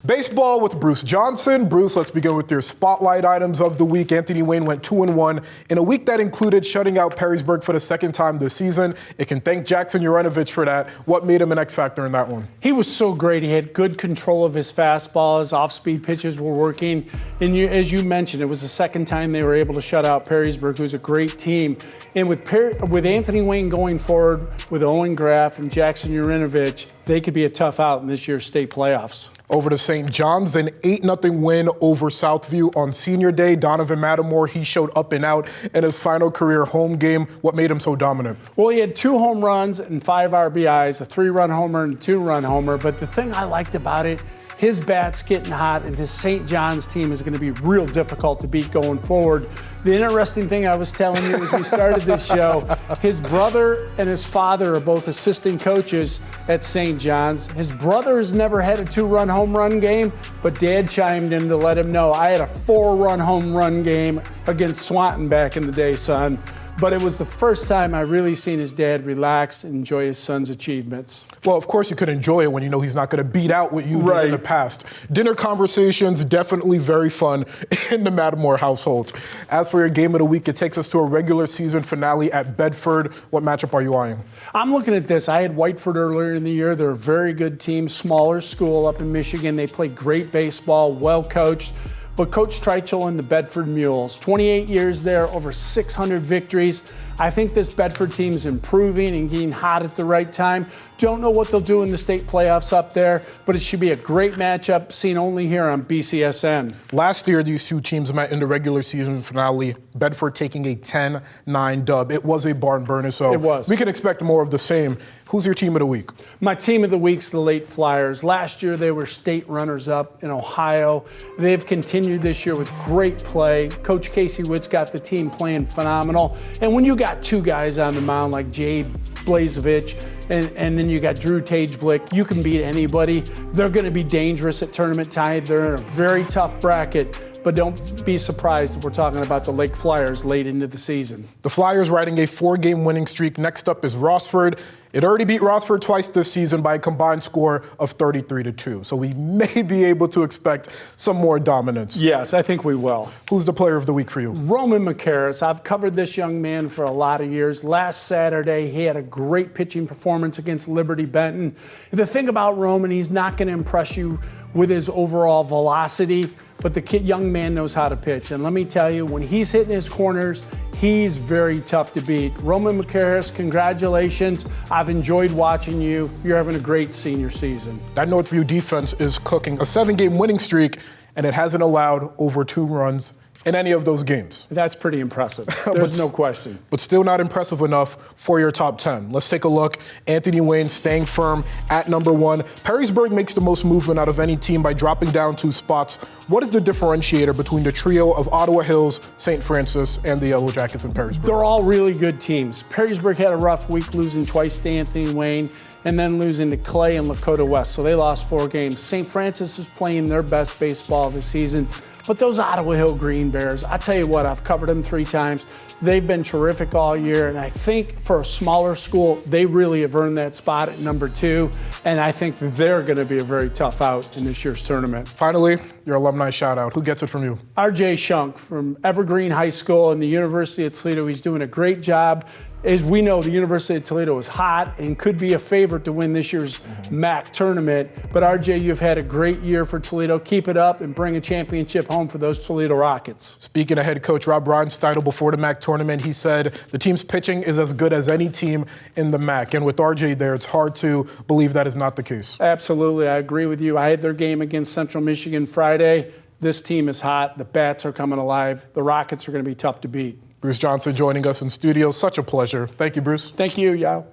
Baseball with Bruce Johnson. Bruce, let's begin with your spotlight items of the week. Anthony Wayne went 2-1 in a week that included shutting out Perrysburg for the second time this season. It can thank Jackson Urinovich for that. What made him an X factor in that one? He was so great. He had good control of his fastball. His off-speed pitches were working. And as you mentioned, it was the second time they were able to shut out Perrysburg, who's a great team. And with Anthony Wayne going forward with Owen Graff and Jackson Urinovich, they could be a tough out in this year's state playoffs. Over to St. John's, an 8-0 win over Southview on Senior Day. Donovan Mattamore, he showed up and out in his final career home game. What made him so dominant? Well, he had 2 home runs and 5 RBIs, a 3-run homer and a 2-run homer. But the thing I liked about it, his bat's getting hot, and this St. John's team is going to be real difficult to beat going forward. The interesting thing I was telling you as we started this show, his brother and his father are both assistant coaches at St. John's. His brother has never had a 2-run home run game, but Dad chimed in to let him know, I had a 4-run home run game against Swanton back in the day, son. But it was the first time I really seen his dad relax and enjoy his son's achievements. Well, of course you could enjoy it when you know he's not going to beat out what you did in the past. Dinner conversations, definitely very fun in the Mattamore household. As for your game of the week, it takes us to a regular season finale at Bedford. What matchup are you eyeing? I'm looking at this. I had Whiteford earlier in the year. They're a very good team, smaller school up in Michigan. They play great baseball, well coached. But Coach Treichel and the Bedford Mules, 28 years there, over 600 victories. I think this Bedford team is improving and getting hot at the right time. Don't know what they'll do in the state playoffs up there, but it should be a great matchup seen only here on BCSN. Last year, these two teams met in the regular season finale, Bedford taking a 10-9 dub. It was a barn burner, so it was. We can expect more of the same. Who's your team of the week? My team of the week's the Late Flyers. Last year, they were state runners-up in Ohio. They've continued this year with great play. Coach Casey Witt's got the team playing phenomenal. And when you got 2 guys on the mound like Jade Blazevich and then you got Drew Tageblick, you can beat anybody. They're going to be dangerous at tournament time. They're in a very tough bracket, but don't be surprised if we're talking about the Lake Flyers late into the season. The Flyers riding a 4-game winning streak. Next up is Rossford. It already beat Rossford twice this season by a combined score of 33-2. So we may be able to expect some more dominance. Yes, I think we will. Who's the player of the week for you? Roman McCarris. I've covered this young man for a lot of years. Last Saturday, he had a great pitching performance against Liberty Benton. The thing about Roman, he's not going to impress you with his overall velocity, but the young man knows how to pitch. And let me tell you, when he's hitting his corners, he's very tough to beat. Roman McCarris, congratulations. I've enjoyed watching you. You're having a great senior season. That Northview defense is cooking. A 7-game winning streak, and it hasn't allowed over 2 runs in any of those games. That's pretty impressive. There's no question. But still not impressive enough for your top 10. Let's take a look. Anthony Wayne staying firm at number 1. Perrysburg makes the most movement out of any team by dropping down 2 spots. What is the differentiator between the trio of Ottawa Hills, St. Francis, and the Yellow Jackets in Perrysburg? They're all really good teams. Perrysburg had a rough week, losing twice to Anthony Wayne and then losing to Clay and Lakota West. So they lost 4 games. St. Francis is playing their best baseball this season. But those Ottawa Hill Green Bears, I tell you what, I've covered them 3 times. They've been terrific all year, and I think for a smaller school, they really have earned that spot at number 2, and I think they're going to be a very tough out in this year's tournament. Finally, your alumni shout-out. Who gets it from you? RJ Shunk from Evergreen High School and the University of Toledo. He's doing a great job. As we know, the University of Toledo is hot and could be a favorite to win this year's MAC tournament. But RJ, you've had a great year for Toledo. Keep it up and bring a championship home for those Toledo Rockets. Speaking of head coach Rob Reinsteidel before the MAC tournament, he said the team's pitching is as good as any team in the MAC. And with RJ there, it's hard to believe that is not the case. Absolutely, I agree with you. I had their game against Central Michigan Friday. This team is hot. The bats are coming alive. The Rockets are going to be tough to beat. Bruce Johnson joining us in studio. Such a pleasure. Thank you, Bruce. Thank you, Yao.